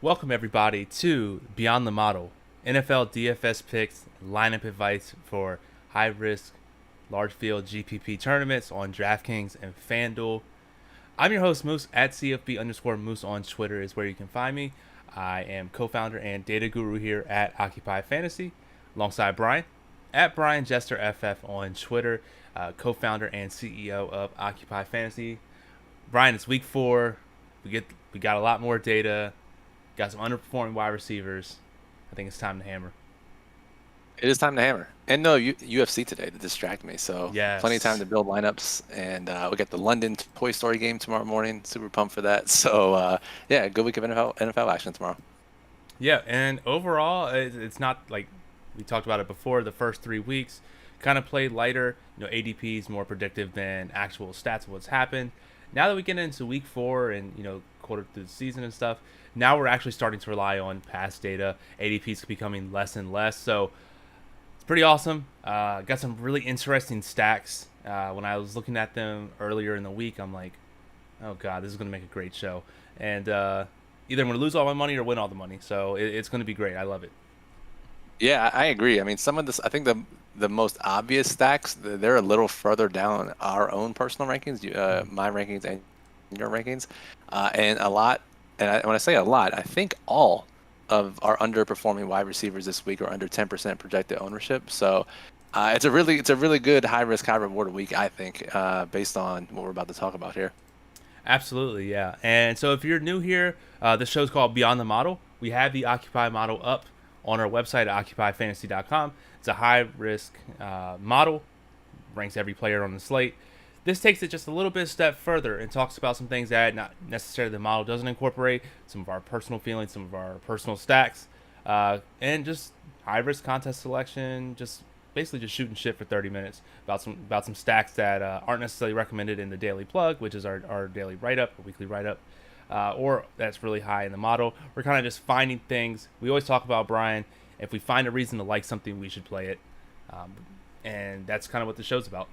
Welcome everybody to Beyond the Model, NFL DFS picks, lineup advice for high risk, large field GPP tournaments on DraftKings and FanDuel. I'm your host Moose at CFB_Moose on Twitter is where you can find me. I am co-founder and data guru here at Occupy Fantasy, alongside Brian at Brian Jester FF on Twitter, co-founder and CEO of Occupy Fantasy. Brian, it's week 4. We got a lot more data. Got some underperforming wide receivers. I think it's time to hammer. It is time to hammer. And no, UFC today to distract me. So Yes. plenty of time to build lineups. And we got the London Toy Story game tomorrow morning. Super pumped for that. So, yeah, good week of NFL action tomorrow. Yeah, and overall, it's not like we talked about it before. The first 3 weeks kind of played lighter. ADP is more predictive than actual stats of what's happened. Now that we get into week 4 and, quarter through the season and stuff, now we're actually starting to rely on past data. ADP is becoming less and less. So it's pretty awesome. Got some really interesting stacks. When I was looking at them earlier in the week, I'm like, oh, God, this is going to make a great show. And either I'm going to lose all my money or win all the money. So it's going to be great. I love it. Yeah, I agree. I mean, some of this, I think the most obvious stacks, they're a little further down our own personal rankings, my rankings and your rankings. And a lot, when I say a lot, I think all of our underperforming wide receivers this week are under 10% projected ownership. So it's a really good high risk, high reward week, I think, based on what we're about to talk about here. Absolutely, yeah. And so if you're new here, this show's called Beyond the Model. We have the Occupy model up on our website at occupyfantasy.com. It's a high risk model, ranks every player on the slate. This takes it just a little bit step further and talks about some things that not necessarily the model doesn't incorporate, some of our personal feelings, some of our personal stacks, and just high risk contest selection, just basically just shooting shit for 30 minutes about some stacks that aren't necessarily recommended in the daily plug, which is our daily write-up, or weekly write-up, or that's really high in the model. We're kind of just finding things. We always talk about, Brian, if we find a reason to like something, we should play it. And that's kind of what the show's about.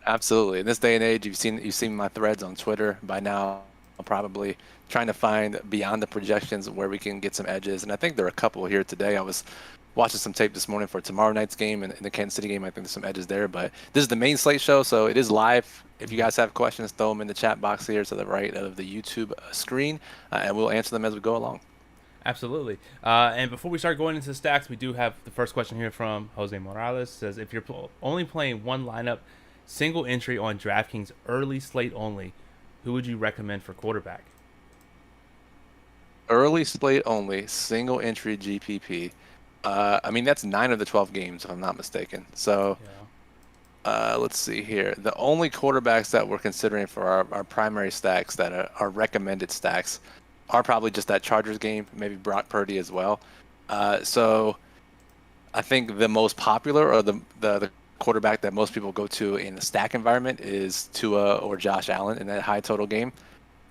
Absolutely. In this day and age, you've seen my threads on Twitter by now. I'm probably trying to find beyond the projections where we can get some edges, and I think there are a couple here today. I was watching some tape this morning for tomorrow night's game and the Kansas City game. I think there's some edges there, but this is the main slate show, so it is live. If you guys have questions, throw them in the chat box here to the right of the YouTube screen, and we'll answer them as we go along. Absolutely. And before we start going into stacks, we do have the first question here from Jose Morales. It says, if you're only playing one lineup, single entry on DraftKings, early slate only, who would you recommend for quarterback? Early slate only, single entry GPP. I mean, that's 9 of the 12 games, if I'm not mistaken. So let's see here. The only quarterbacks that we're considering for our primary stacks that are recommended stacks are probably just that Chargers game, maybe Brock Purdy as well. So I think the most popular, or the quarterback that most people go to in a stack environment, is Tua or Josh Allen in that high total game.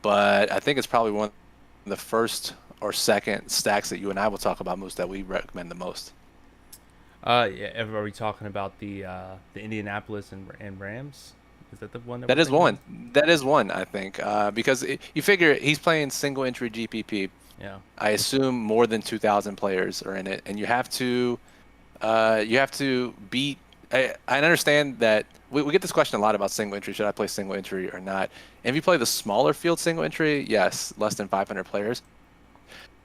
But I think it's probably one of the first or second stacks that you and I will talk about most that we recommend the most. Yeah, are we talking about the Indianapolis and Rams? Is that the one That is one. That is one, I think, because you figure he's playing single entry GPP. Yeah. I assume more than 2,000 players are in it, and you have to beat. I understand that we get this question a lot about single entry. Should I play single entry or not? And if you play the smaller field single entry, yes, less than 500 players.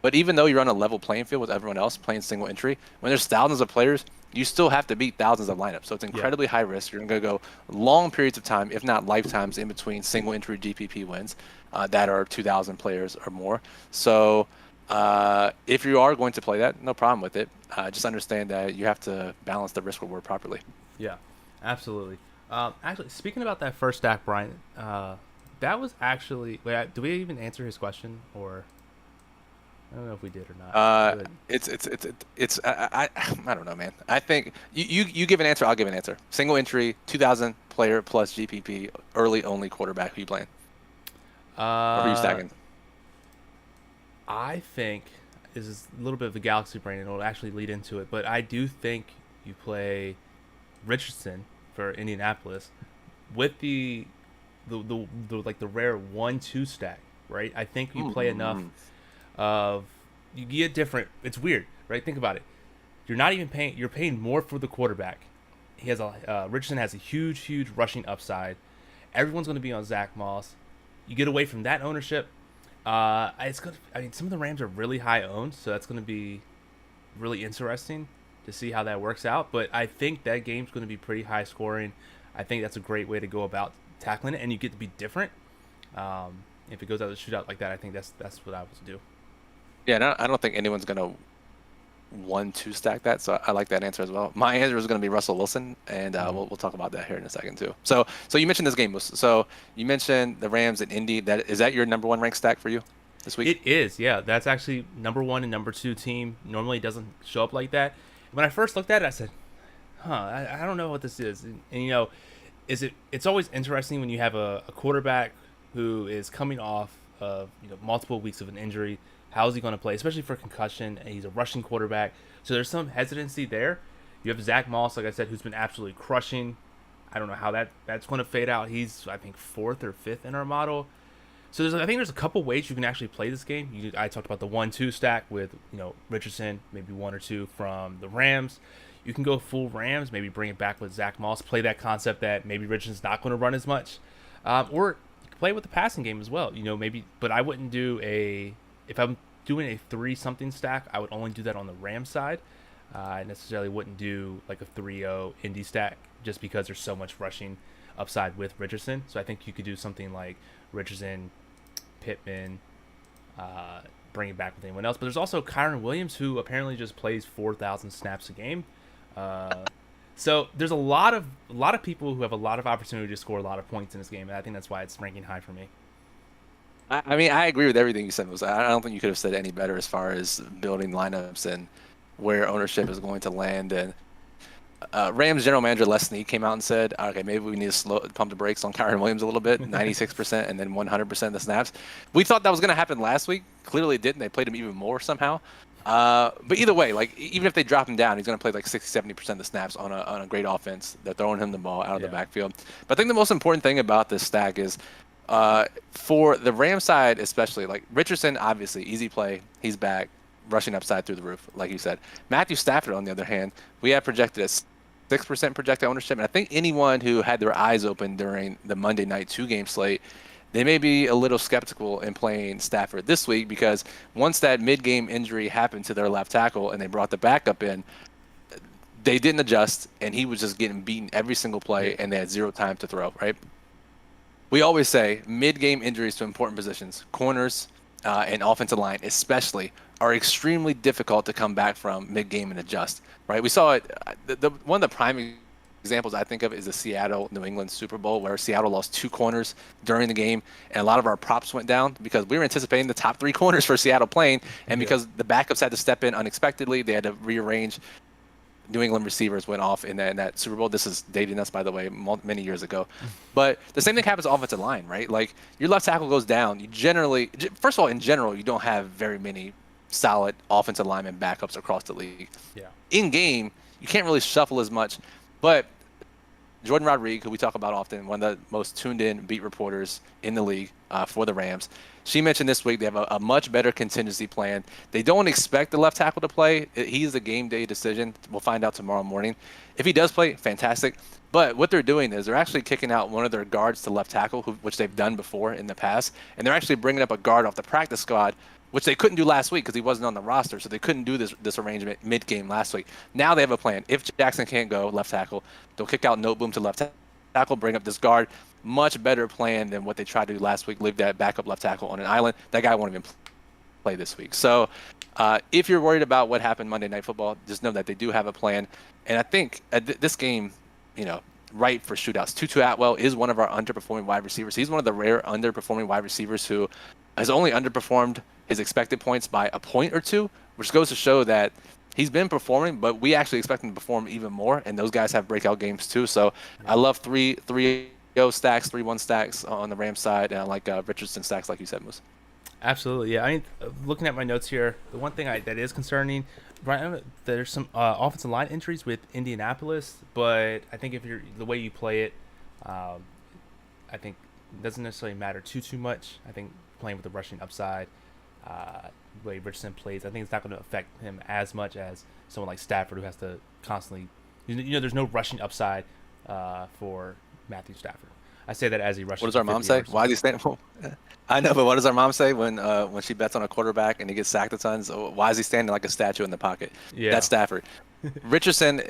But even though you're on a level playing field with everyone else playing single entry, when there's thousands of players, you still have to beat thousands of lineups. So it's incredibly high risk. You're going to go long periods of time, if not lifetimes, in between single entry GPP wins that are 2,000 players or more. So if you are going to play that, no problem with it. Just understand that you have to balance the risk reward properly. Yeah, absolutely. Actually, speaking about that first stack, Brian, that was actually. Wait, do we even answer his question, or I don't know if we did or not. I don't know, man. I think you give an answer, I'll give an answer. Single entry, 2,000 player plus GPP, early only quarterback. Who you playing? Or who you stacking? I think this is a little bit of the galaxy brain, and it'll actually lead into it. But I do think you play Richardson for Indianapolis with the like the rare 1-2 stack, right? I think you play enough of you get different. It's weird, right? Think about it. You're not even paying. You're paying more for the quarterback. He has Richardson has a huge rushing upside. Everyone's going to be on Zach Moss. You get away from that ownership. It's good. I mean, some of the Rams are really high owned, so that's going to be really interesting to see how that works out. But I think that game's going to be pretty high scoring. I think that's a great way to go about tackling it, and you get to be different. If it goes out to shootout like that, I think that's what I would do. Yeah, I don't think anyone's gonna 1-2 stack that, so I like that answer as well. My answer is going to be Russell Wilson, and we'll talk about that here in a second too. So you mentioned this game, so you mentioned the Rams and Indy. Is that your number one ranked stack for you this week? It is, yeah. That's actually number 1 and number 2 team. Normally it doesn't show up like that. When I first looked at it, I said, I don't know what this is. And you know, it's always interesting when you have a quarterback who is coming off of multiple weeks of an injury. How is he going to play, especially for concussion? And he's a rushing quarterback, so there's some hesitancy there. You have Zach Moss, like I said, who's been absolutely crushing. I don't know how that's going to fade out. He's, I think, 4th or 5th in our model. So I think there's a couple ways you can actually play this game. I talked about the 1-2 stack with Richardson, maybe 1 or 2 from the Rams. You can go full Rams, maybe bring it back with Zach Moss, play that concept that maybe Richardson's not going to run as much, or you can play with the passing game as well. Maybe, but I wouldn't do if I'm doing a 3-something stack, I would only do that on the Ram side. I necessarily wouldn't do like a 3-0 Indy stack just because there's so much rushing upside with Richardson. So I think you could do something like Richardson, Pittman, bring it back with anyone else. But there's also Kyron Williams, who apparently just plays 4,000 snaps a game. So there's a lot of people who have a lot of opportunity to score a lot of points in this game, and I think that's why it's ranking high for me. I mean, I agree with everything you said. I don't think you could have said any better as far as building lineups and where ownership is going to land. And Rams general manager Les Snead came out and said, okay, maybe we need to pump the brakes on Kyron Williams a little bit, 96% and then 100% of the snaps. We thought that was going to happen last week. Clearly it didn't. They played him even more somehow. But either way, like even if they drop him down, he's going to play like 60-70% of the snaps on a great offense. They're throwing him the ball out of the backfield. But I think the most important thing about this stack is for the Ram side, especially, like Richardson, obviously easy play. He's back, rushing upside through the roof, like you said. Matthew Stafford, on the other hand, we have projected as 6% projected ownership, and I think anyone who had their eyes open during the Monday night 2-game slate, they may be a little skeptical in playing Stafford this week because once that mid-game injury happened to their left tackle and they brought the backup in, they didn't adjust, and he was just getting beaten every single play, and they had 0 time to throw, right? We always say mid-game injuries to important positions, corners and offensive line especially, are extremely difficult to come back from mid-game and adjust, right? We saw it. One of the prime examples I think of is the Seattle-New England Super Bowl, where Seattle lost 2 corners during the game, and a lot of our props went down because we were anticipating the top 3 corners for Seattle playing, and because the backups had to step in unexpectedly, they had to rearrange. New England receivers went off in that Super Bowl. This is dating us, by the way, many years ago. But the same thing happens to offensive line, right? Like your left tackle goes down. You generally, first of all, in general, you don't have very many solid offensive lineman backups across the league. Yeah. In game, you can't really shuffle as much. But Jordan Rodriguez, who we talk about often, one of the most tuned in beat reporters in the league for the Rams, she mentioned this week they have a much better contingency plan. They don't expect the left tackle to play. He's a game day decision. We'll find out tomorrow morning. If he does play, fantastic. But what they're doing is they're actually kicking out one of their guards to left tackle, which they've done before in the past, and they're actually bringing up a guard off the practice squad, which they couldn't do last week because he wasn't on the roster, so they couldn't do this arrangement mid-game last week. Now they have a plan. If Jackson can't go left tackle, they'll kick out Noteboom to left tackle, bring up this guard. Much better plan than what they tried to do last week, leave that backup left tackle on an island. That guy won't even play this week. So if you're worried about what happened Monday Night Football, just know that they do have a plan. And I think this game, ripe for shootouts. Tutu Atwell is one of our underperforming wide receivers. He's one of the rare underperforming wide receivers who has only underperformed his expected points by a point or 2, which goes to show that he's been performing, but we actually expect him to perform even more, and those guys have breakout games too. So I love 3-0 stacks, 3-1 stacks on the Rams side, and I like Richardson stacks, like you said, Moose. Absolutely, yeah. I mean, looking at my notes here, the one thing that is concerning, right? There's some offensive line injuries with Indianapolis, but I think if you're the way you play it, I think it doesn't necessarily matter too much. I think playing with the rushing upside the way Richardson plays. I think it's not going to affect him as much as someone like Stafford, who has to constantly, there's no rushing upside for Matthew Stafford. I say that as he rushes. What does our mom say? Why is he standing? I know, but what does our mom say when she bets on a quarterback and he gets sacked a ton? So why is he standing like a statue in the pocket? Yeah, that's Stafford. Richardson,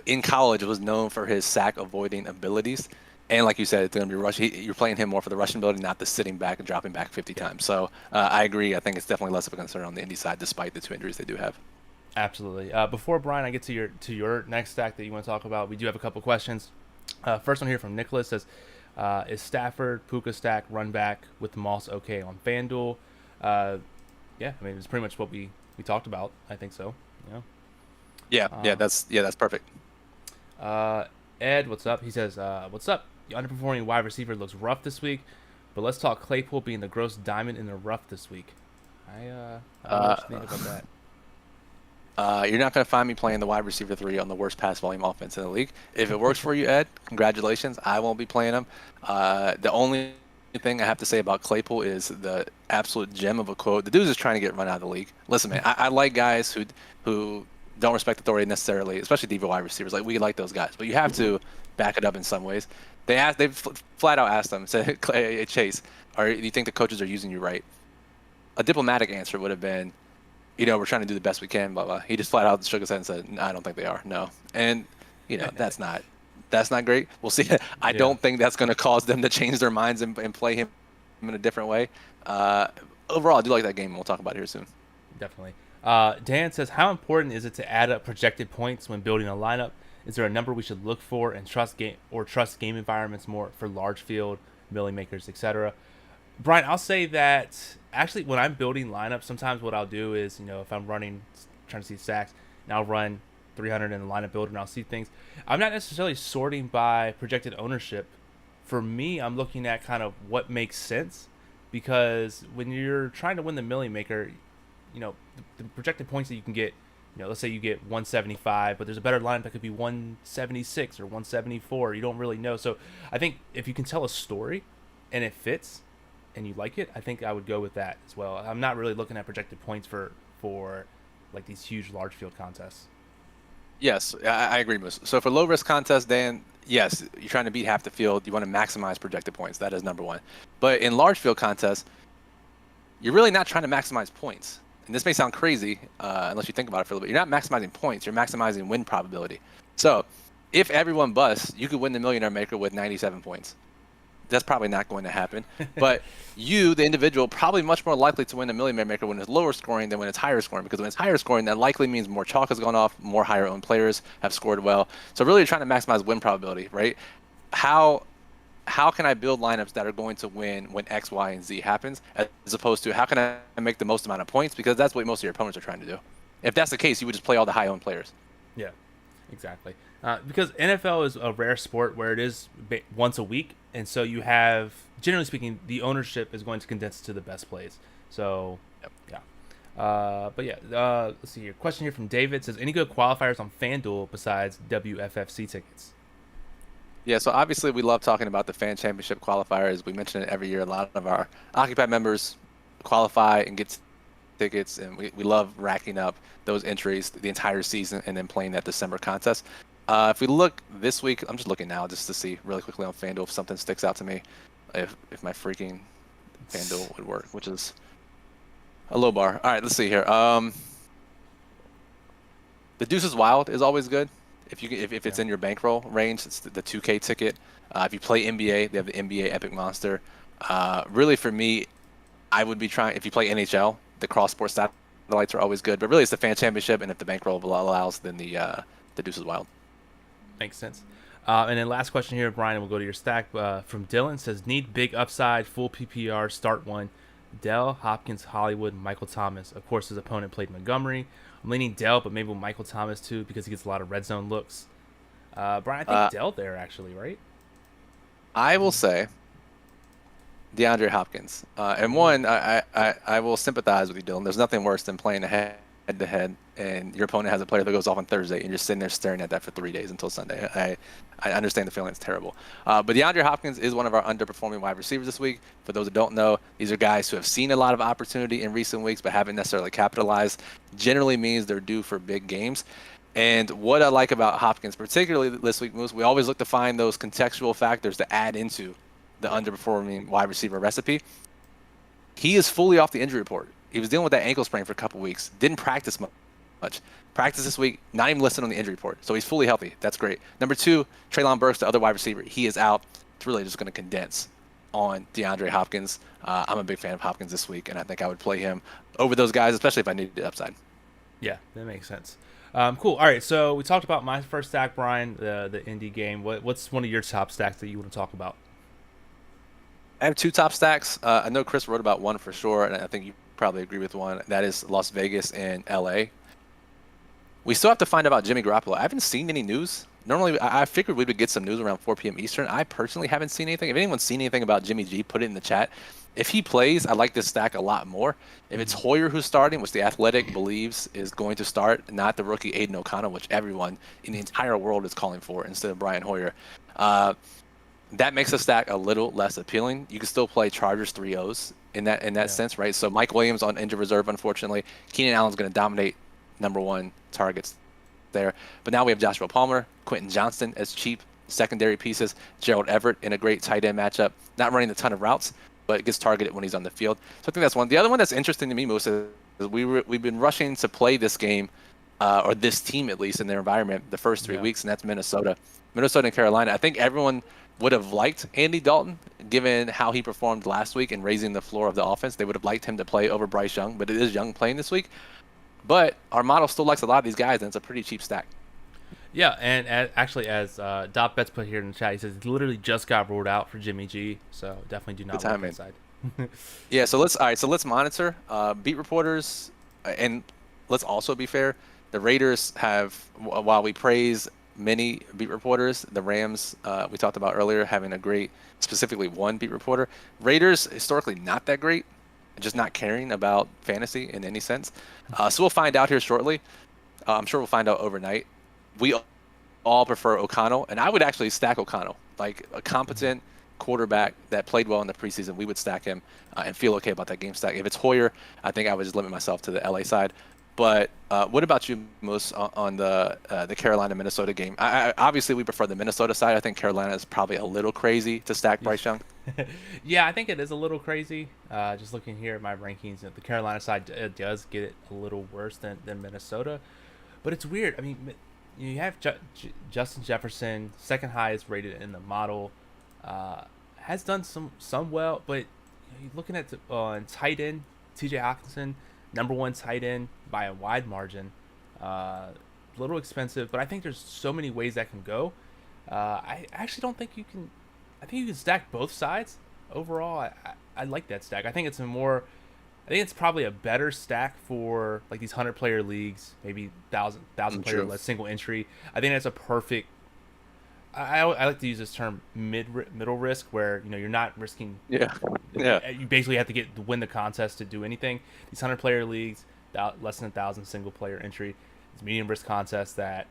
in college, was known for his sack avoiding abilities, and like you said, it's going to be rush. You're playing him more for the rushing ability, not the sitting back and dropping back 50 times. So I agree. I think it's definitely less of a concern on the Indy side, despite the 2 injuries they do have. absolutely. Before Brian, I get to your next stack that you want to talk about, we do have a couple questions. First one here from Nicholas says, is Stafford Puka stack run back with Moss okay on FanDuel? Yeah, I mean it's pretty much what we talked about. I think so. Yeah, that's perfect. Ed, what's up? He says, what's up? The underperforming wide receiver looks rough this week, but let's talk Claypool being the gross diamond in the rough this week. I don't know what you think about that. You're not going to find me playing the wide receiver 3 on the worst pass volume offense in the league. If it works for you, Ed, congratulations. I won't be playing him. The only thing I have to say about Claypool is the absolute gem of a quote. The dude's just trying to get run out of the league. Listen, man, I like guys who don't respect authority necessarily, especially diva wide receivers. Like, we like those guys, but you have to back it up in some ways. They flat out asked him, said, Chase, do you think the coaches are using you right? A diplomatic answer would have been, we're trying to do the best we can, blah, blah. He just flat out shook his head and said, I don't think they are, no. And, that's not great. We'll see. I don't think that's going to cause them to change their minds and play him in a different way. Overall, I do like that game, and we'll talk about it here soon. Definitely. Dan says, how important is it to add up projected points when building a lineup? Is there a number we should look for and trust game environments more for large field, milling makers, etc.? Brian, I'll say that actually when I'm building lineups, sometimes what I'll do is, if I'm trying to see sacks, and I'll run 300 in the lineup builder and I'll see things. I'm not necessarily sorting by projected ownership. For me, I'm looking at kind of what makes sense, because when you're trying to win the milling maker, the projected points that you can get, let's say you get 175, but there's a better lineup that could be 176 or 174. You don't really know. So I think if you can tell a story and it fits and you like it, I think I would go with that as well. I'm not really looking at projected points for like these huge large field contests. Yes, I agree, Moose. So for low risk contests, Dan, yes, you're trying to beat half the field. You want to maximize projected points. That is number one. But in large field contests, you're really not trying to maximize points. And this may sound crazy unless you think about it for a little bit. You're not maximizing points. You're maximizing win probability. So if everyone busts, you could win the Millionaire Maker with 97 points. That's probably not going to happen. But you, the individual, probably much more likely to win a Millionaire Maker when it's lower scoring than when it's higher scoring. Because when it's higher scoring, that likely means more chalk has gone off, more higher owned players have scored well. So really, you're trying to maximize win probability, right? How can I build lineups that are going to win when X, Y, and Z happens, as opposed to how can I make the most amount of points? Because that's what most of your opponents are trying to do. If that's the case, you would just play all the high-owned players. Yeah, exactly. Because NFL is a rare sport where it is once a week, and so you have, generally speaking, the ownership is going to condense to the best plays. So, yeah. Let's see here. Question here from David says, any good qualifiers on FanDuel besides WFFC tickets? Yeah, so obviously we love talking about the fan championship qualifiers. We mention it every year. A lot of our Occupy members qualify and get tickets, and we love racking up those entries the entire season and then playing that December contest. If we look this week, I'm just looking now just to see really quickly on FanDuel if something sticks out to me, if my freaking FanDuel would work, which is a low bar. All right, let's see here. The Deuces Wild is always good. If it's in your bankroll range, it's the 2K ticket. If you play NBA, they have the NBA Epic Monster. Really, for me, I would be trying, if you play NHL, the cross sport satellites are always good. But really, it's the fan championship, and if the bankroll allows, then the Deuces Wild. Makes sense. And then last question here, Brian, we'll go to your stack from Dylan. Says, need big upside, full PPR, start one. Dell, Hopkins, Hollywood, Michael Thomas. Of course, his opponent played Montgomery. I'm leaning Dell, but maybe with Michael Thomas too, because he gets a lot of red zone looks. Brian, I think Dell there actually, right? I will say DeAndre Hopkins. And one, I will sympathize with you, Dylan. There's nothing worse than playing a head-to-head, and your opponent has a player that goes off on Thursday, and you're sitting there staring at that for 3 days until Sunday. I understand the feeling; it's terrible. But DeAndre Hopkins is one of our underperforming wide receivers this week. For those who don't know, these are guys who have seen a lot of opportunity in recent weeks, but haven't necessarily capitalized. Generally means they're due for big games. And what I like about Hopkins, particularly this week, Moose, we always look to find those contextual factors to add into the underperforming wide receiver recipe. He is fully off the injury report. He was dealing with that ankle sprain for a couple weeks. Didn't practice much. Practice this week, not even listed on the injury report. So he's fully healthy. That's great. Number 2, Treylon Burks, the other wide receiver. He is out. It's really just going to condense on DeAndre Hopkins. I'm a big fan of Hopkins this week, and I think I would play him over those guys, especially if I needed the upside. Yeah, that makes sense. Cool. All right, so we talked about my first stack, Brian, the indie game. What's one of your top stacks that you want to talk about? I have 2 top stacks. I know Chris wrote about one for sure, and I think you probably agree with one. That is Las Vegas and LA. We still have to find out about Jimmy Garoppolo. I haven't seen any news. Normally, I figured we would get some news around 4 p.m. Eastern. I personally haven't seen anything. If anyone's seen anything about Jimmy G, put it in the chat. If he plays, I like this stack a lot more. If it's Hoyer who's starting, which the Athletic believes is going to start, not the rookie Aiden O'Connell, which everyone in the entire world is calling for instead of Brian Hoyer, that makes the stack a little less appealing. You can still play Chargers 3-0s in that sense, right? So Mike Williams on injured reserve, unfortunately. Keenan Allen's going to dominate number 1 targets there. But now we have Joshua Palmer, Quentin Johnston as cheap secondary pieces, Gerald Everett in a great tight end matchup, not running a ton of routes, but gets targeted when he's on the field. So I think that's one. The other one that's interesting to me, Moose, is we've been rushing to play this game, or this team at least in their environment, the first 3 weeks, and that's Minnesota. Minnesota and Carolina. I think everyone would have liked Andy Dalton, given how he performed last week and raising the floor of the offense. They would have liked him to play over Bryce Young, but it is Young playing this week. But our model still likes a lot of these guys, and it's a pretty cheap stack. Yeah, and as Dot Betts put here in the chat, he says he literally just got ruled out for Jimmy G, so definitely do not look inside. Yeah, so let's monitor beat reporters, and let's also be fair. The Raiders have, while we praise many beat reporters, the Rams we talked about earlier having a great, specifically one beat reporter. Raiders historically not that great, just not caring about fantasy in any sense. So we'll find out here shortly. I'm sure we'll find out overnight. We all prefer O'Connell, and I would actually stack O'Connell, like a competent quarterback that played well in the preseason. We would stack him and feel okay about that game stack. If it's Hoyer, I think I would just limit myself to the LA side. But what about you, Moose, on the Carolina-Minnesota game? Obviously, we prefer the Minnesota side. I think Carolina is probably a little crazy to stack Bryce Young. Yeah, I think it is a little crazy. Just looking here at my rankings, the Carolina side does get it a little worse than Minnesota. But it's weird. I mean, you have Justin Jefferson, second highest rated in the model, has done some well, but you're looking at on tight end, TJ Hawkinson, number 1 tight end by a wide margin. A little expensive, but I think there's so many ways that can go. I actually don't think you can. I think you can stack both sides. Overall, I like that stack. I think it's probably a better stack for like these 100-player leagues, maybe 1,000 player less single entry. I think that's a perfect. I like to use this term middle risk, where you're not risking. Yeah. You basically have to win the contest to do anything. These 100-player leagues, less than 1,000 single player entry. It's medium risk contests that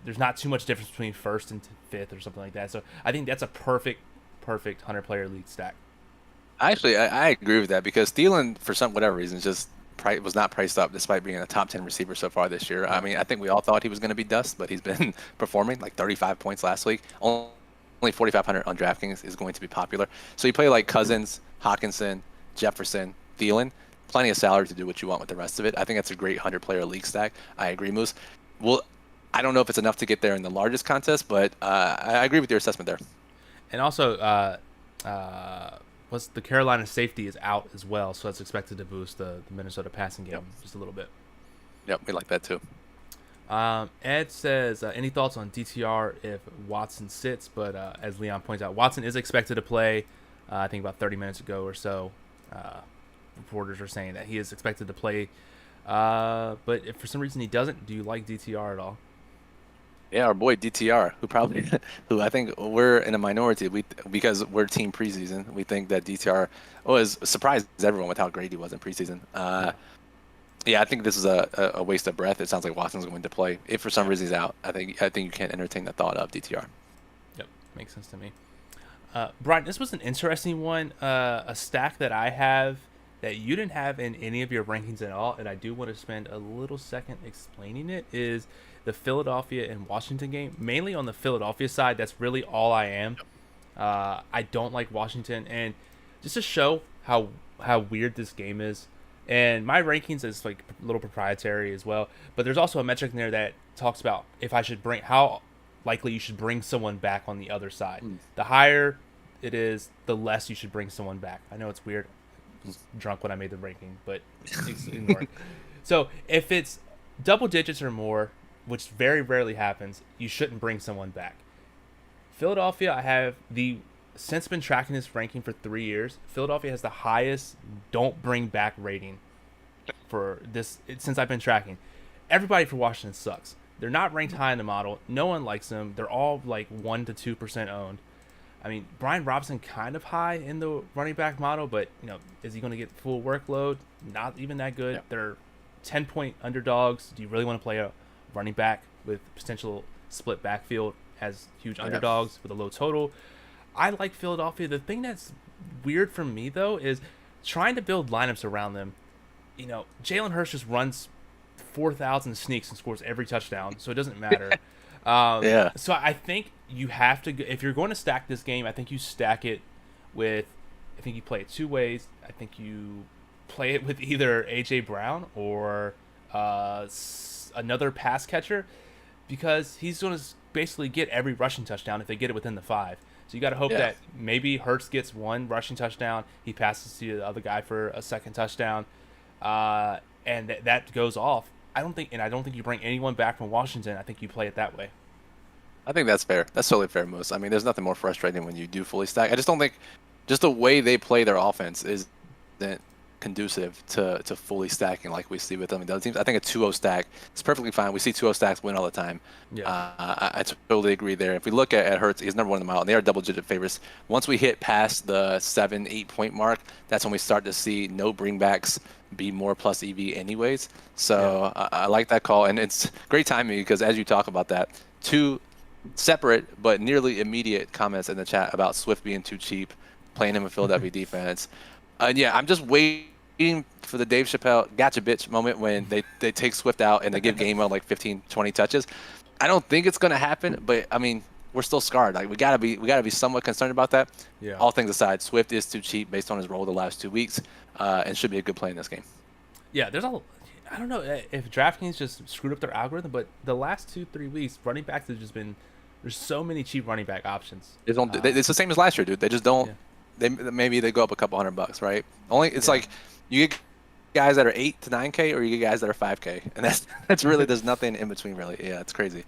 there's not too much difference between first and fifth or something like that. So I think that's a perfect 100-player league stack. Actually, I agree with that, because Thielen, for whatever reason, just was not priced up despite being a top 10 receiver so far this year. I mean, I think we all thought he was going to be dust, but he's been performing like 35 points last week. Only 4,500 on DraftKings is going to be popular. So you play like Cousins, Hawkinson, Jefferson, Thielen, plenty of salary to do what you want with the rest of it. I think that's a great 100-player league stack. I agree, Moose. Well, I don't know if it's enough to get there in the largest contest, but I agree with your assessment there. And also, the Carolina safety is out as well, so that's expected to boost the Minnesota passing game just a little bit. Yep, we like that too. Ed says, any thoughts on DTR if Watson sits? But as Leon points out, Watson is expected to play, I think about 30 minutes ago or so. Reporters are saying that he is expected to play. But if for some reason he doesn't, do you like DTR at all? Yeah, our boy DTR, who I think we're in a minority, because we're team preseason. We think that DTR surprised everyone with how great he was in preseason. Yeah, I think this is a waste of breath. It sounds like Watson's going to play. If for some Yeah. reason he's out, I think you can't entertain the thought of DTR. Yep. Makes sense to me. Brian, this was an interesting one. A stack that I have that you didn't have in any of your rankings at all, and I do want to spend a little second explaining it, is the Philadelphia and Washington game. Mainly on the Philadelphia side, that's really all I am. I don't like Washington, and just to show how weird this game is. And my rankings is like a little proprietary as well, but there's also a metric in there that talks about if I should bring how likely you should bring someone back on the other side. Mm. The higher it is, the less you should bring someone back. I know it's weird. I was drunk when I made the ranking, but ignore it. So if it's double digits or more, which very rarely happens, you shouldn't bring someone back. Philadelphia, I have the since been tracking this ranking for 3 years. Philadelphia has the highest don't bring back rating for this since I've been tracking. Everybody for Washington sucks. They're not ranked high in the model. No one likes them. They're all like 1 to 2% owned. I mean, Brian Robinson kind of high in the running back model, but is he going to get full workload? Not even that good. Yeah. They're 10-point underdogs. Do you really want to play a running back with potential split backfield as huge underdogs with a low total? I like Philadelphia. The thing that's weird for me though is trying to build lineups around them. Jalen Hurts just runs 4,000 sneaks and scores every touchdown, so it doesn't matter. Yeah. So I think you have to, if you're going to stack this game, I think you stack it with, I think you play it two ways. I think you play it with either A.J. Brown or another pass catcher, because he's going to basically get every rushing touchdown if they get it within the 5. So you got to hope that maybe Hurts gets one rushing touchdown, he passes to the other guy for a second touchdown, and that goes off. I don't think you bring anyone back from Washington. I think you play it that way. I think that's fair. That's totally fair, Moose. I mean, there's nothing more frustrating when you do fully stack. I just don't think just the way they play their offense isn't conducive to fully stacking like we see with them and the other teams. I think a 2-0 stack is perfectly fine. We see 2-0 stacks win all the time. Yeah. I totally agree there. If we look at Hurts, he's number one in the mile, and they are double-digit favorites. Once we hit past the 7-8 point mark, that's when we start to see no bringbacks be more plus EV anyways. So I like that call, and it's great timing because as you talk about that, two separate but nearly immediate comments in the chat about Swift being too cheap, playing him in Philadelphia defense. And yeah, I'm just waiting for the Dave Chappelle gotcha bitch moment when they take Swift out and they give Gainwell like 15, 20 touches. I don't think it's going to happen, but I mean, we're still scarred. Like we gotta be somewhat concerned about that. Yeah. All things aside, Swift is too cheap based on his role the last 2 weeks, and should be a good play in this game. Yeah, I don't know if DraftKings just screwed up their algorithm, but the last 2-3 weeks, running backs have just been, there's so many cheap running back options. They don't. It's the same as last year, dude. They just don't. Yeah. Maybe they go up a couple $100, right? Only it's like you get guys that are 8 to 9K, or you get guys that are 5K, and that's really there's nothing in between, really. Yeah, it's crazy.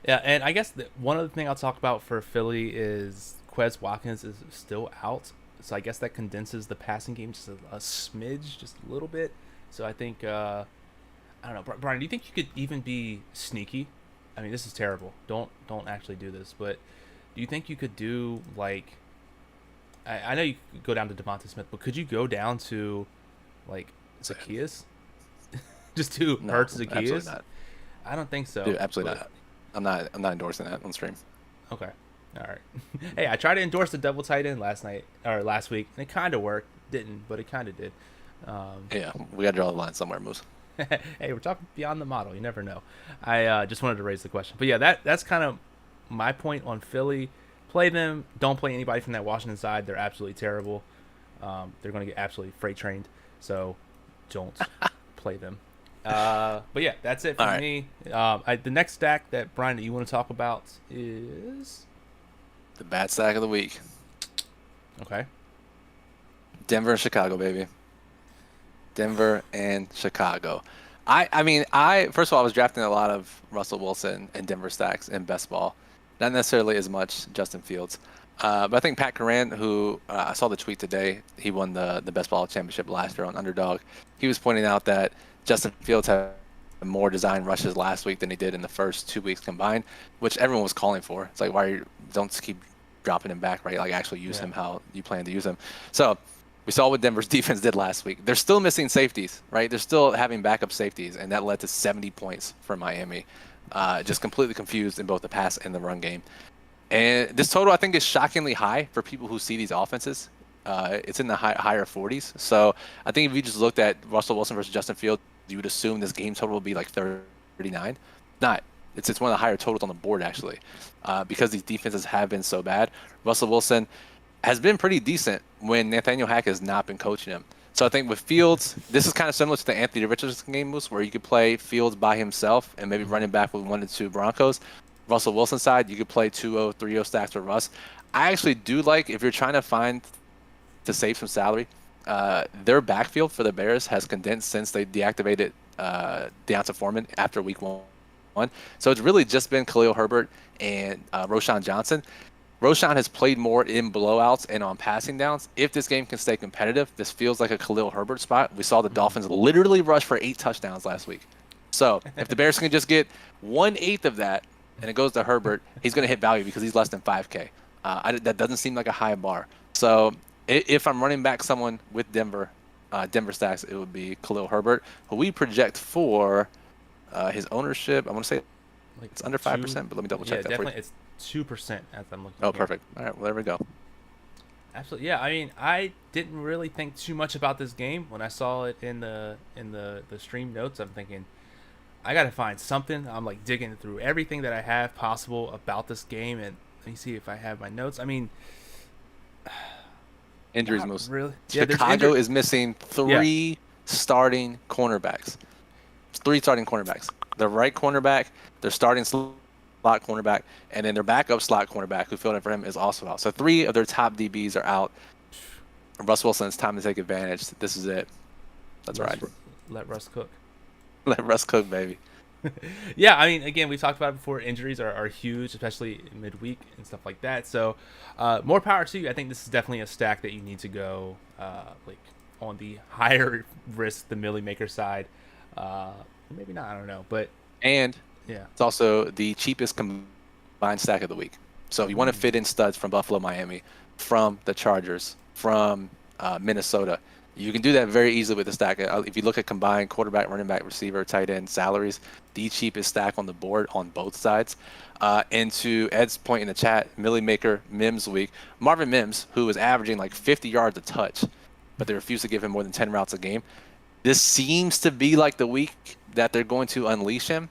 Yeah, and I guess one other thing I'll talk about for Philly is Quez Watkins is still out, so I guess that condenses the passing game just a smidge, just a little bit. So I think I don't know, Brian. Do you think you could even be sneaky? I mean, this is terrible. Don't actually do this, but do you think you could do like? I know you could go down to Devonta Smith, but could you go down to like Zacchaeus? Just do Hurts Zacchaeus? Absolutely not. I don't think so. Dude, absolutely not. I'm not endorsing that on stream. Okay. All right. Hey, I tried to endorse the double tight end last week, and it kind of worked. Didn't, but it kind of did. Yeah, we got to draw the line somewhere, Moose. Hey, we're talking beyond the model. You never know. I just wanted to raise the question. But yeah, that's kind of my point on Philly. Play them. Don't play anybody from that Washington side. They're absolutely terrible. They're going to get absolutely freight trained. So don't play them. But yeah, that's it for me. The next stack that Brian that you want to talk about is the bad stack of the week. Okay. Denver and Chicago, baby. Denver and Chicago. I mean, first of all, I was drafting a lot of Russell Wilson and Denver stacks in best ball. Not necessarily as much Justin Fields. But I think Pat Curran, who I saw the tweet today, he won the best ball championship last year on Underdog. He was pointing out that Justin Fields had more design rushes last week than he did in the first 2 weeks combined, which everyone was calling for. It's like, why don't just keep dropping him back, right? Like actually use him how you plan to use him. So We saw what Denver's defense did last week. They're still missing safeties, right? They're still having backup safeties, and that led to 70 points for Miami. Just completely confused in both the pass and the run game. And this total, I think, is shockingly high for people who see these offenses. It's in the higher 40s. So I think if you just looked at Russell Wilson versus Justin Fields, you would assume this game total would be like 39. Not. It's one of the higher totals on the board, actually, because these defenses have been so bad. Russell Wilson has been pretty decent when Nathaniel Hackett has not been coaching him. So I think with Fields, this is kind of similar to the Anthony Richardson game, Moose, where you could play Fields by himself and maybe running back with 1 and 2 Broncos. Russell Wilson side, you could play 2-0, 3-0 stacks with Russ. I actually do like, if you're trying to save some salary, their backfield for the Bears has condensed since they deactivated Deonta Foreman after week 1. So it's really just been Khalil Herbert and Roshan Johnson. Roshan has played more in blowouts and on passing downs. If this game can stay competitive, this feels like a Khalil Herbert spot. We saw the Dolphins literally rush for 8 touchdowns last week. So if the Bears can just get 1/8 of that and it goes to Herbert, he's going to hit value because he's less than 5K. That doesn't seem like a high bar. So if I'm running back someone with Denver stacks, it would be Khalil Herbert, who we project for his ownership. I want to say like it's under 5%, but let me double check that definitely for you. It's 2% as I'm looking. Oh, here. perfect. All right, well, there we go. Absolutely, yeah. I mean, I didn't really think too much about this game when I saw it in the stream notes. I'm thinking, I gotta find something. I'm like digging through everything that I have possible about this game, and let me see if I have my notes. I mean, injuries, most really. Chicago is missing 3 starting cornerbacks. 3 starting cornerbacks. The right cornerback, their starting slot cornerback, and then their backup slot cornerback who filled in for him is also out. So 3 of their top DBs are out. Russ Wilson, it's time to take advantage. This is it. Let's ride. Let Russ cook. Let Russ cook, baby. Yeah, I mean, again, we talked about it before. Injuries are huge, especially midweek and stuff like that. So more power to you. I think this is definitely a stack that you need to go like on the higher risk, the Millie Maker side. Maybe not, I don't know. But and yeah, it's also the cheapest combined stack of the week. So if you want to fit in studs from Buffalo, Miami, from the Chargers, from Minnesota, you can do that very easily with the stack. If you look at combined quarterback, running back, receiver, tight end salaries, the cheapest stack on the board on both sides. And to Ed's point in the chat, Millie Maker, Mims week, Marvin Mims, who was averaging like 50 yards a touch, but they refused to give him more than 10 routes a game. This seems to be like the week that they're going to unleash him.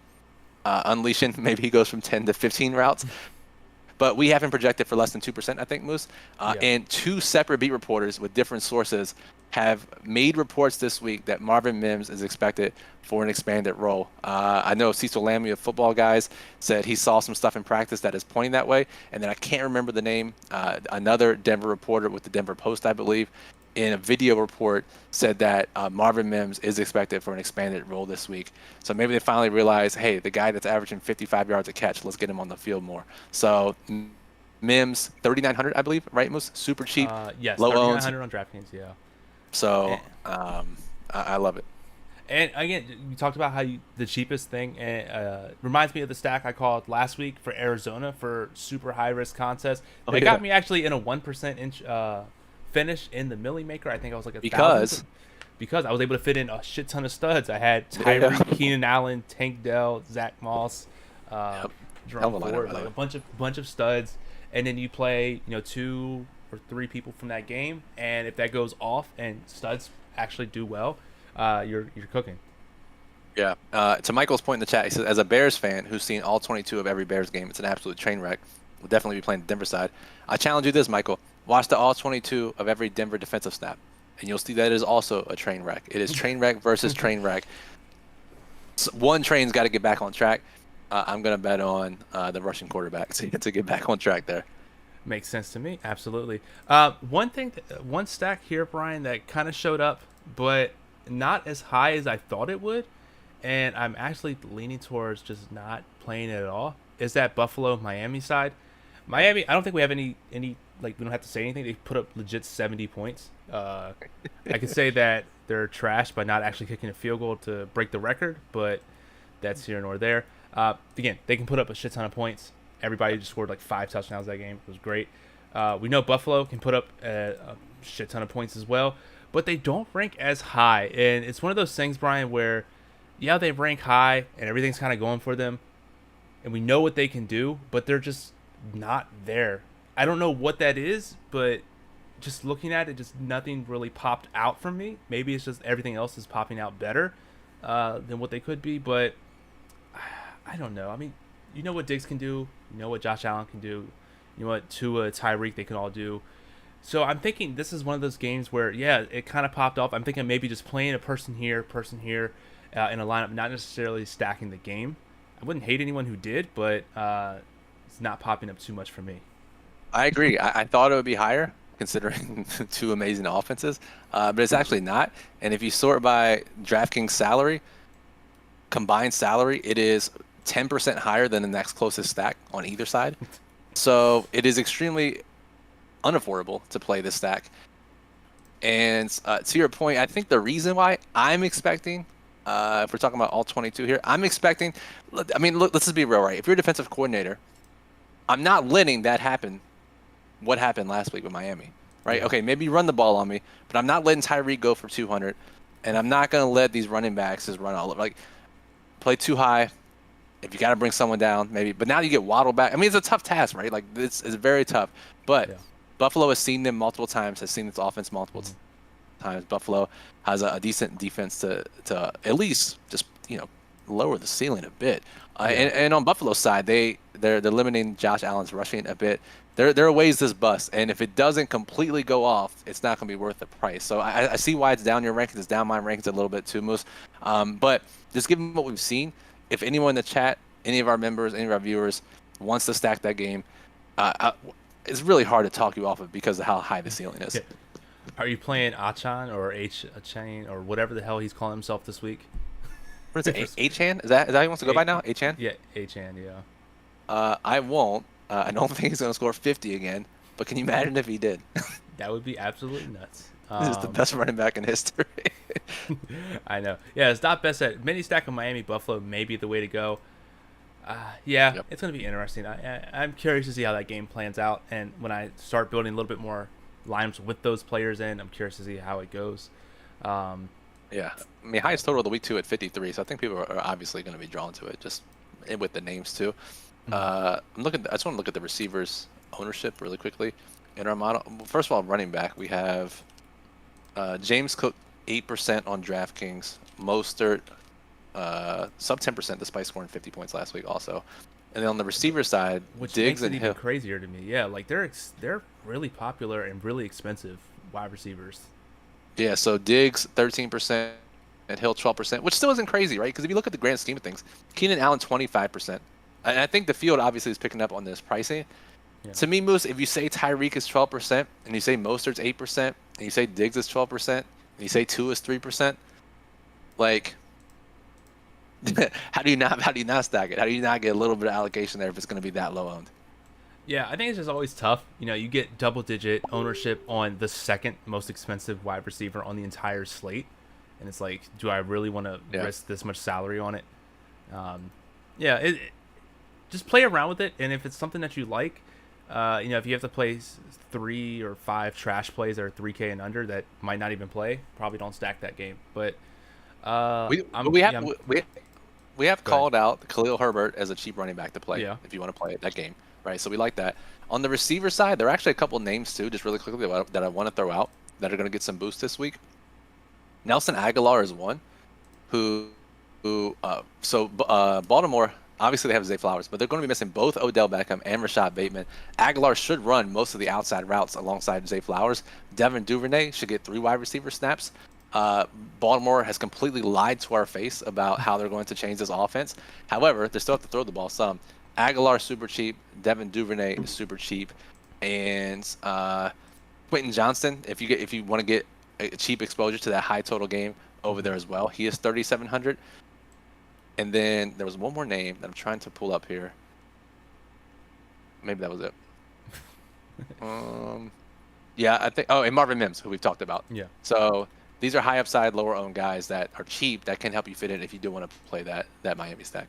Unleashing, maybe he goes from 10 to 15 routes. But we have him projected for less than 2%, I think, Moose. And 2 separate beat reporters with different sources have made reports this week that Marvin Mims is expected for an expanded role. I know Cecil Lammy of Football Guys said he saw some stuff in practice that is pointing that way. And then I can't remember the name. Another Denver reporter with the Denver Post, I believe, in a video report said that Marvin Mims is expected for an expanded role this week. So maybe they finally realize, hey, the guy that's averaging 55 yards a catch, let's get him on the field more. So Mims, 3,900, I believe, right, Moose? Super cheap. Yes, low 3,900 on DraftKings, yeah. So I love it. And again, you talked about how the cheapest thing reminds me of the stack I called last week for Arizona for super high risk contest. It got me actually in a 1% finish in the Millie Maker. I think I was like because I was able to fit in a shit ton of studs. I had Tyreek, Keenan Allen, Tank Dell, Zach Moss, Jerome Ford, like a bunch of studs, and then you play 2 or 3 people from that game, and if that goes off and studs actually do well, you're cooking. Yeah. To Michael's point in the chat, he says, as a Bears fan who's seen all 22 of every Bears game, it's an absolute train wreck. We'll definitely be playing the Denver side. I challenge you this, Michael. Watch the all 22 of every Denver defensive snap, and you'll see that it is also a train wreck. It is train wreck versus train wreck. One train's got to get back on track. I'm going to bet on the Russian quarterback to get back on track there. Makes sense to me. Absolutely. One stack here, Brian, that kind of showed up, but not as high as I thought it would, and I'm actually leaning towards just not playing it at all, is that Buffalo Miami side. Miami, I don't think we have any like, we don't have to say anything. They put up legit 70 points. I could say that they're trash by not actually kicking a field goal to break the record, but that's here nor there. Again, they can put up a shit ton of points. Everybody just scored like 5 touchdowns that game. It was great. We know Buffalo can put up shit ton of points as well, but they don't rank as high. And it's one of those things, Brian, where yeah, they rank high and everything's kind of going for them, and we know what they can do, but they're just not there. I don't know what that is, but just looking at it, just nothing really popped out from me. Maybe it's just everything else is popping out better than what they could be, but I don't know. I mean, you know what Diggs can do, you know what Josh Allen can do, you know what Tua, Tyreek, they can all do. So I'm thinking this is one of those games where, yeah, it kind of popped off. I'm thinking maybe just playing a person here, in a lineup, not necessarily stacking the game. I wouldn't hate anyone who did, but it's not popping up too much for me. I agree. I thought it would be higher considering two amazing offenses, but it's actually not. And if you sort by DraftKings salary, combined salary, it is 10% higher than the next closest stack on either side. So it is extremely unaffordable to play this stack. And to your point, I think the reason why I'm expecting, if we're talking about all 22 here, I'm expecting, I mean, look, let's just be real, right? If you're a defensive coordinator, I'm not letting that happen. What happened last week with Miami, right? Yeah. Okay, maybe run the ball on me, but I'm not letting Tyreek go for 200, and I'm not going to let these running backs just run all over. Like, play too high. If you got to bring someone down, maybe. But now you get Waddle back. I mean, it's a tough task, right? Like, it's very tough. But Yeah. Buffalo has seen them multiple times, has seen this offense multiple times. Buffalo has a decent defense to at least just, lower the ceiling a bit. And on Buffalo's side, they're limiting Josh Allen's rushing a bit. There are ways this busts, and if it doesn't completely go off, it's not going to be worth the price. So I see why it's down your rankings. It's down my rankings a little bit too, Moose. But just given what we've seen, if anyone in the chat, any of our members, any of our viewers wants to stack that game, it's really hard to talk you off of because of how high the ceiling is. Yeah. Are you playing Achan or Achan or whatever the hell he's calling himself this week? What is it? Achan? Is that how he wants to go by now? Achan? Yeah, Achan, yeah. I won't. I don't think he's going to score 50 again. But can you imagine if he did? That would be absolutely nuts. This is the best running back in history. I know. Yeah, it's not best at mini stack of Miami Buffalo may be the way to go. Yep. It's going to be interesting. I'm curious to see how that game plans out, and when I start building a little bit more lineups with those players in, I'm curious to see how it goes. Yeah, I mean, highest total of the week 2 at 53, so I think people are obviously going to be drawn to it, just with the names too. I just want to look at the receivers' ownership really quickly in our model. First of all, running back, we have James Cook 8% on DraftKings, Mostert sub 10% despite scoring 50 points last week also. And then on the receiver side, which Diggs makes it and even Hill. crazier to me. Yeah, like they're really popular and really expensive wide receivers. Yeah, so Diggs 13% and Hill 12%, which still isn't crazy, right? Because if you look at the grand scheme of things, Keenan Allen 25%. And I think the field obviously is picking up on this pricing. Yeah. To me, Moose, if you say Tyreek is 12%, and you say Mostert's 8%, and you say Diggs is 12%, and you say Tua is 3%, like, how do you not stack it? How do you not get a little bit of allocation there if it's going to be that low owned? Yeah, I think it's just always tough. You get double-digit ownership on the second most expensive wide receiver on the entire slate, and it's like, do I really want to risk this much salary on it? Just play around with it, and if it's something that you like, if you have to play 3 or 5 trash plays that are 3K and under that might not even play, probably don't stack that game. But we have called out Khalil Herbert as a cheap running back to play if you want to play that game, right? So we like that. On the receiver side, there are actually a couple names too, just really quickly that I want to throw out that are going to get some boost this week. Nelson Aguilar is one Baltimore. Obviously, they have Zay Flowers, but they're going to be missing both Odell Beckham and Rashad Bateman. Aguilar should run most of the outside routes alongside Zay Flowers. Devin Duvernay should get 3 wide receiver snaps. Baltimore has completely lied to our face about how they're going to change this offense. However, they still have to throw the ball some. Aguilar super cheap. Devin Duvernay is super cheap, and Quentin Johnston. If you want to get a cheap exposure to that high total game over there as well, he is 3,700. And then there was one more name that I'm trying to pull up here. Maybe that was it. I think. Oh, and Marvin Mims, who we've talked about. Yeah. So these are high upside, lower owned guys that are cheap that can help you fit in if you do want to play that Miami stack.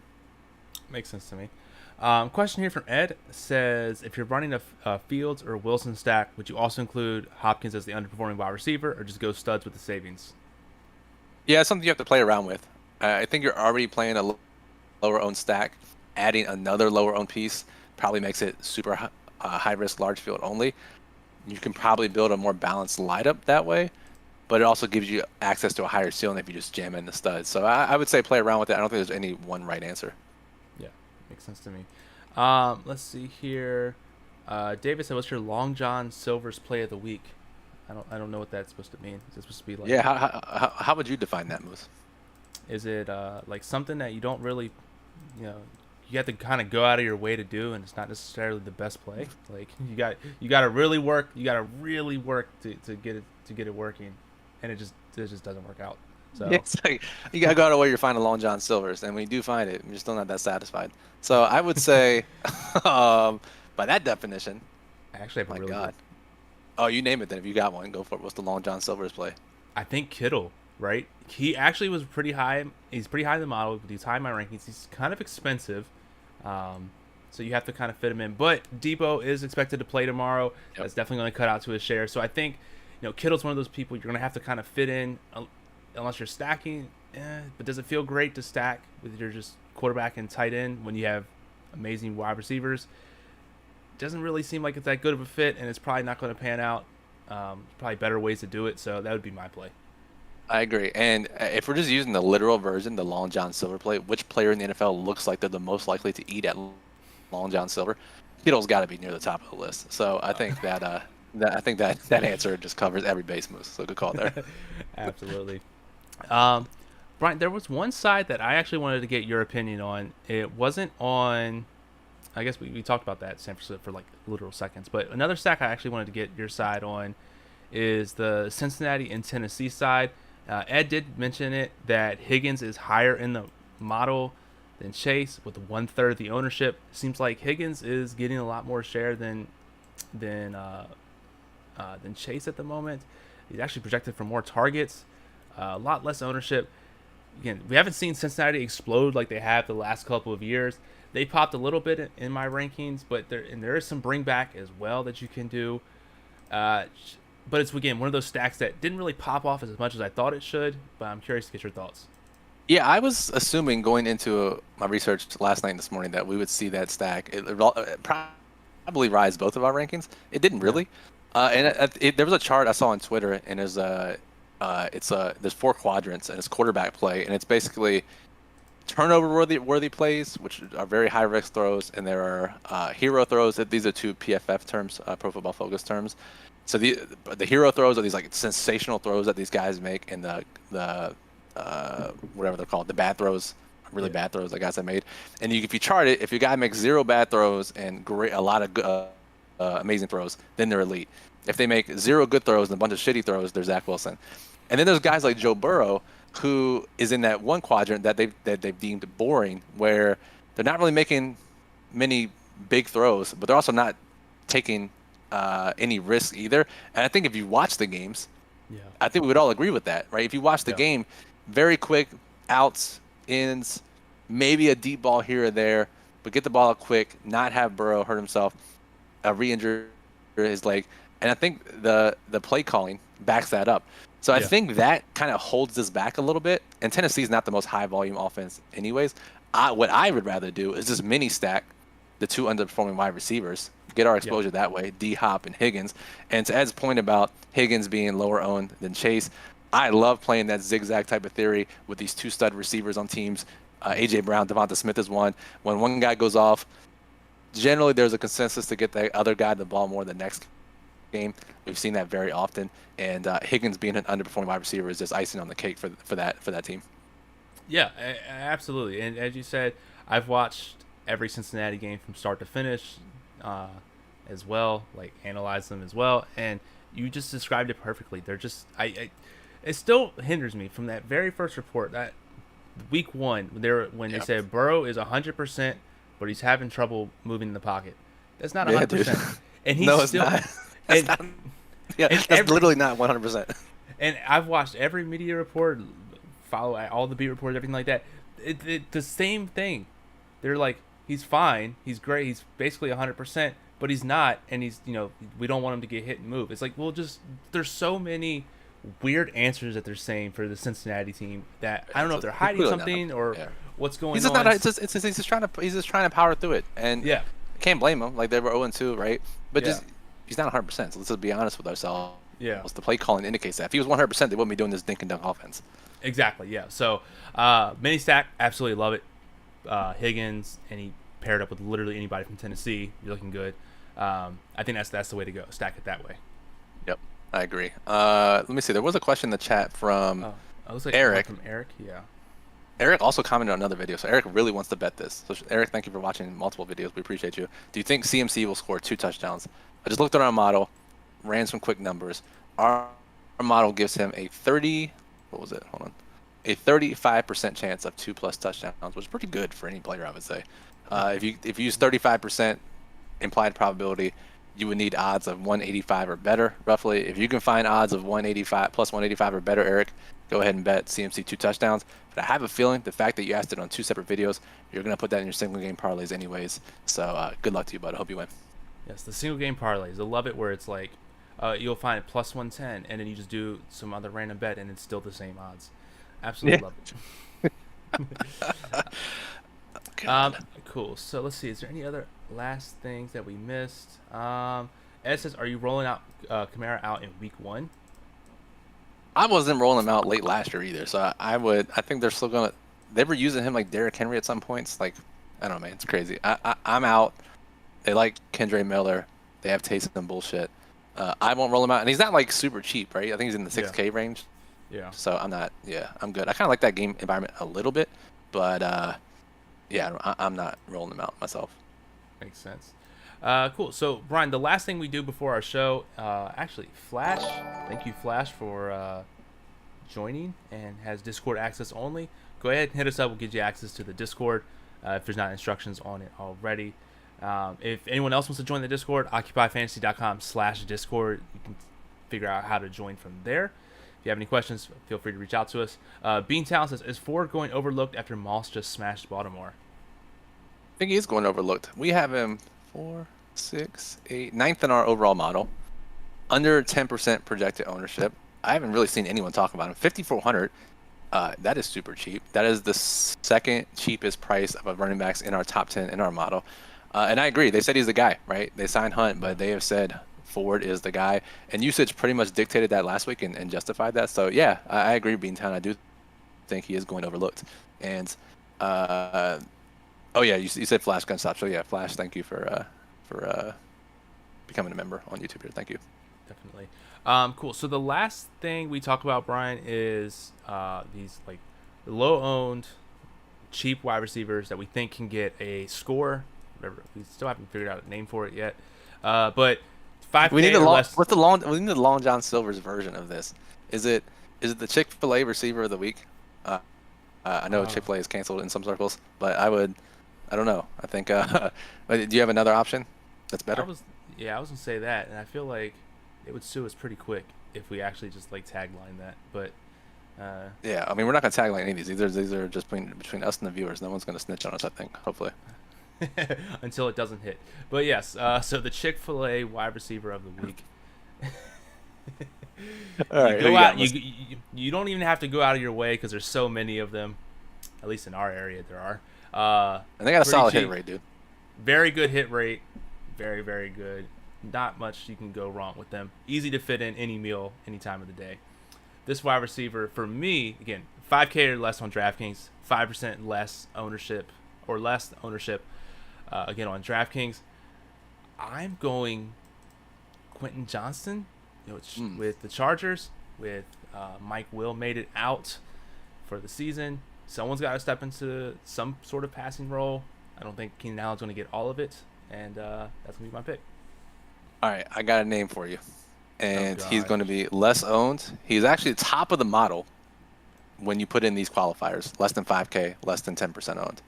Makes sense to me. Question here from Ed says, if you're running a Fields or Wilson stack, would you also include Hopkins as the underperforming wide receiver, or just go studs with the savings? Yeah, it's something you have to play around with. I think you're already playing a lower owned stack. Adding another lower owned piece probably makes it super high risk, large field only. You can probably build a more balanced lineup that way, but it also gives you access to a higher ceiling if you just jam in the studs. So I would say play around with it. I don't think there's any one right answer. Yeah, makes sense to me. Let's see here. David said, "What's your Long John Silver's play of the week?" I don't know what that's supposed to mean. Is it supposed to be like? Yeah, how would you define that, Moose? Is it like something that you don't really, you know, you have to kind of go out of your way to do, and it's not necessarily the best play. Like you got to really work. You got to really work to get it working, and it just doesn't work out. So Yeah, it's like you gotta go out of the way to find a Long John Silver's, and when you do find it, you're still not that satisfied. So I would say, by that definition, I actually have a my really God. good. Oh, you name it then. If you got one, go for it. What's the Long John Silver's play? I think Kittle, right? He actually was pretty high. He's pretty high in the model. He's high in my rankings. He's kind of expensive, so you have to kind of fit him in. But Debo is expected to play tomorrow. Yep. That's definitely going to cut out to his share. So I think, Kittle's one of those people you're going to have to kind of fit in, unless you're stacking. But does it feel great to stack with your just quarterback and tight end when you have amazing wide receivers? Doesn't really seem like it's that good of a fit, and it's probably not going to pan out. Probably better ways to do it, so that would be my play. I agree. And if we're just using the literal version, the Long John Silver play, which player in the NFL looks like they're the most likely to eat at Long John Silver? Kittle's got to be near the top of the list. So I think that answer just covers every base, Moose. So good call there. Absolutely. Brian, there was one side that I actually wanted to get your opinion on. It wasn't on. I guess we talked about that San Francisco for like literal seconds, but another stack I actually wanted to get your side on is the Cincinnati and Tennessee side. Ed did mention it that Higgins is higher in the model than Chase with 1/3 the ownership. Seems like Higgins is getting a lot more share than Chase at the moment. He's actually projected for more targets, a lot less ownership. Again, we haven't seen Cincinnati explode like they have the last couple of years. They popped a little bit in my rankings, but there is some bring back as well that you can do. But it's, again, one of those stacks that didn't really pop off as much as I thought it should. But I'm curious to get your thoughts. Yeah, I was assuming going into my research last night and this morning that we would see that stack. It probably rise both of our rankings. It didn't really. There was a chart I saw on Twitter, and there's there's 4 quadrants, and it's quarterback play, and it's basically turnover worthy plays, which are very high risk throws, and there are hero throws. These are 2 PFF terms, Pro Football Focus terms. So the hero throws are these like sensational throws that these guys make, and the whatever they're called, the bad throws, really bad throws the guys I made. And if you chart it, if your guy makes 0 bad throws and a lot of amazing throws, then they're elite. If they make 0 good throws and a bunch of shitty throws, they're Zach Wilson. And then there's guys like Joe Burrow, who is in that one quadrant that they've deemed boring, where they're not really making many big throws, but they're also not taking any risk either. And I think if you watch the games, I think we would all agree with that, right? If you watch the game, very quick outs, ins, maybe a deep ball here or there, but get the ball out quick, not have Burrow hurt himself, re-injure his leg. And I think the play calling backs that up. So I think that kind of holds us back a little bit. And Tennessee's not the most high volume offense anyways. What I would rather do is just mini stack the 2 underperforming wide receivers, get our exposure that way, D-Hop and Higgins. And to Ed's point about Higgins being lower owned than Chase, I love playing that zigzag type of theory with these 2 stud receivers on teams. A.J. Brown, Devonta Smith is one. When one guy goes off, generally there's a consensus to get the other guy the ball more the next game. We've seen that very often, and Higgins being an underperforming wide receiver is just icing on the cake for that team. Yeah, absolutely. And as you said, I've watched every Cincinnati game from start to finish, as well, like analyze them as well, and you just described it perfectly. They're just it still hinders me from that very first report, that week 1 when they said Burrow is 100%, but he's having trouble moving in the pocket. That's not 100%, and he's still. Not. That's literally not 100%. And I've watched every media report, follow all the beat reports, everything like that. The same thing. They're like, he's fine. He's great. He's basically 100%, but he's not. And he's, we don't want him to get hit and move. It's like, well, there's so many weird answers that they're saying for the Cincinnati team that I don't know if they're hiding something or what's going on. He's just not. He's just trying to power through it, and yeah, can't blame him. Like they were 0-2, right? But he's not 100%. So let's just be honest with ourselves. Yeah, the play calling indicates that if he was 100%, they wouldn't be doing this dink and dunk offense. Exactly. Yeah. So mini stack, absolutely love it. Higgins, and he paired up with literally anybody from Tennessee. You're looking good. I think that's the way to go. Stack it that way. Yep, I agree. Let me see. There was a question in the chat from Eric. From Eric, yeah. Eric also commented on another video, so Eric really wants to bet this. So Eric, thank you for watching multiple videos. We appreciate you. Do you think CMC will score 2 touchdowns? I just looked at our model, ran some quick numbers. Our model gives him a 35% chance of 2+ touchdowns, which is pretty good for any player, I would say. If you use 35% implied probability, you would need odds of 185 or better, roughly. If you can find odds of 185 plus 185 or better, Eric, go ahead and bet CMC 2 touchdowns. But I have a feeling the fact that you asked it on 2 separate videos, you're going to put that in your single game parlays anyways. So good luck to you, bud. I hope you win. Yes, the single game parlays. I love it where it's like you'll find plus 110, and then you just do some other random bet, and it's still the same odds. Absolutely love it. Cool. So let's see. Is there any other last things that we missed? Ed says, "Are you rolling out Kamara out in week 1?" I wasn't rolling him out late last year either, so I think they're still gonna. They were using him like Derrick Henry at some points. Like, I don't know, man. It's crazy. I'm out. They like Kendre Miller. They have Taysom bullshit. I won't roll him out, and he's not like super cheap, right? I think he's in the 6K range. Yeah. So I'm not. Yeah, I'm good. I kind of like that game environment a little bit, but yeah, I'm not rolling him out myself. Makes sense. Cool. So Brian, the last thing we do before our show, actually, Flash. Thank you, Flash, for joining and has Discord access only. Go ahead and hit us up. We'll get you access to the Discord if there's not instructions on it already. If anyone else wants to join the Discord, occupyfantasy.com/Discord. You can figure out how to join from there. If you have any questions, feel free to reach out to us. Beantown says, "Is Ford going overlooked after Moss just smashed Baltimore?" I think he's going overlooked. We have him 4, 6, 8, 9th in our overall model. Under 10% projected ownership. I haven't really seen anyone talk about him. 5,400. That is super cheap. That is the second cheapest price of a running backs in our top 10 in our model. And I agree. They said he's the guy, right? They signed Hunt, but they have said Ford is the guy. And usage pretty much dictated that last week and justified that. So, yeah, I agree, Beantown. I do think he is going overlooked. And, oh, yeah, you said Flash Gunstop. So, yeah, Flash, thank you for becoming a member on YouTube here. Thank you. Definitely. Cool. So the last thing we talk about, Brian, is these like low-owned, cheap wide receivers that we think can get a score. Whatever. We still haven't figured out a name for it yet. But 5K we need or less. We need the Long John Silver's version of this. Is it the Chick-fil-A receiver of the week? I know Chick-fil-A is canceled in some circles, but I don't know. I think. Do you have another option that's better? I was gonna say that, and I feel like it would sue us pretty quick if we actually just like tagline that. But yeah, I mean, we're not gonna tagline any of these. These are just between us and the viewers. No one's gonna snitch on us, I think. Hopefully. Until it doesn't hit. But yes, so the Chick-fil-A wide receiver of the week. All right, go out. You don't even have to go out of your way because there's so many of them. At least in our area, there are. And they got a solid cheap. hit rate, dude. Very good hit rate. Very, very good. Not much you can go wrong with them. Easy to fit in any meal, any time of the day. This wide receiver, for me, again, 5K or less on DraftKings, 5% less ownership. Again, on DraftKings, I'm going Quentin Johnston, with the Chargers, with Mike Will made it out for the season. Someone's got to step into some sort of passing role. I don't think Keenan Allen's going to get all of it, and that's going to be my pick. All right, I got a name for you, and he's going to be less owned. He's actually top of the model when you put in these qualifiers, less than 5K, less than 10% owned.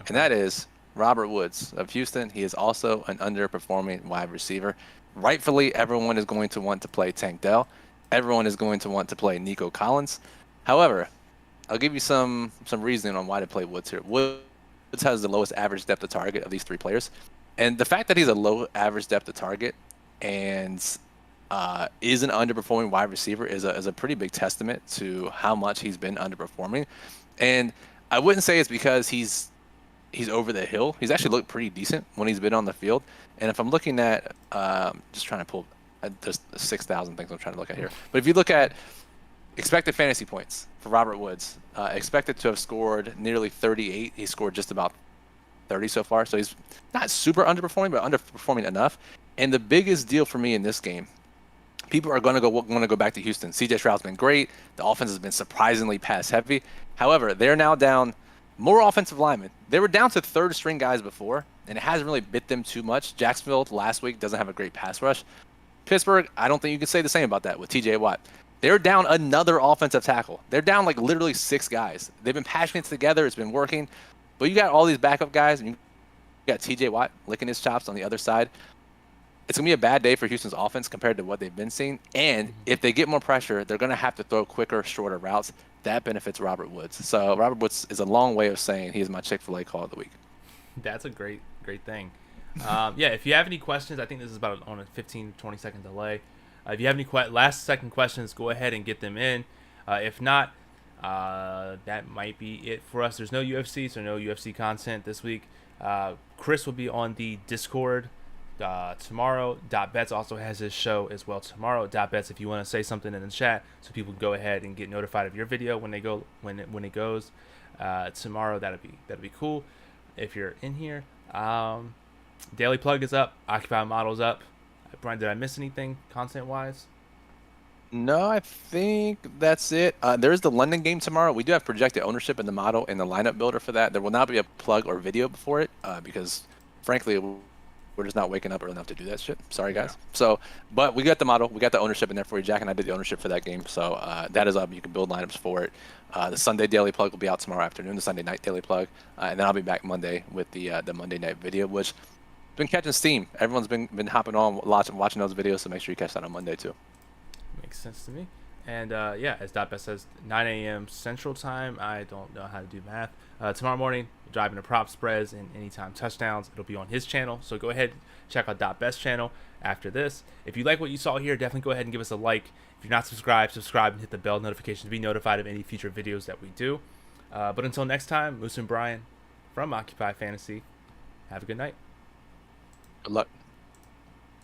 Okay. And that is Robert Woods of Houston. He is also an underperforming wide receiver. Rightfully, everyone is going to want to play Tank Dell. Everyone is going to want to play Nico Collins. However, I'll give you some reasoning on why to play Woods here. Woods Woods has the lowest average depth of target of these three players. And the fact that he's a low average depth of target and is an underperforming wide receiver is a pretty big testament to how much he's been underperforming. And I wouldn't say it's because he's over the hill. He's actually looked pretty decent when he's been on the field. And if I'm looking at, just trying to pull, there's 6,000 things I'm trying to look at here. But if you look at expected fantasy points for Robert Woods, expected to have scored nearly 38. He scored just about 30 so far. So he's not super underperforming, but underperforming enough. And the biggest deal for me in this game, people are going to go back to Houston. CJ Stroud's been great. The offense has been surprisingly pass heavy. However, they're now down more offensive linemen. They were down to third string guys before, and it hasn't really bit them too much. Jacksonville last week doesn't have a great pass rush. Pittsburgh, I don't think you can say the same about that with TJ Watt. They're down another offensive tackle. They're down like literally 6 guys. They've been patching it together. It's been working. But you got all these backup guys, and you got TJ Watt licking his chops on the other side. It's going to be a bad day for Houston's offense compared to what they've been seeing. And if they get more pressure, they're going to have to throw quicker, shorter routes. That benefits Robert Woods. So Robert Woods is a long way of saying he is my Chick-fil-A call of the week. That's a great thing. Yeah, if you have any questions, I think this is about on a 15, 20-second delay. If you have any last-second questions, go ahead and get them in. If not, that might be it for us. There's no UFC, so no UFC content this week. Chris will be on the Discord tomorrow. .bets also has his show as well tomorrow. .bets, if you want to say something in the chat, so people can go ahead and get notified of your video when it goes tomorrow. That'd be cool. If you're in here, Daily Plug is up. Occupy Model's up. Brian, did I miss anything content wise? No, I think that's it. There's the London game tomorrow. We do have projected ownership in the model and the lineup builder for that. There will not be a plug or video before it because, frankly, we're just not waking up early enough to do that shit. Sorry, guys. Yeah. So, but we got the model. We got the ownership in there for you. Jack and I did the ownership for that game. So that is up. You can build lineups for it. The Sunday Daily Plug will be out tomorrow afternoon, the Sunday Night Daily Plug. And then I'll be back Monday with the Monday Night video, which been catching steam. Everyone's been hopping on, watching those videos, so make sure you catch that on Monday too. Makes sense to me. And yeah, as .best says, 9 a.m. Central Time. I don't know how to do math. Tomorrow morning, driving to prop spreads and anytime touchdowns. It'll be on his channel. So go ahead, check out .best channel after this. If you like what you saw here, definitely go ahead and give us a like. If you're not subscribed, subscribe and hit the bell notification to be notified of any future videos that we do. But until next time, Moose and Brian from Occupy Fantasy. Have a good night. Good luck.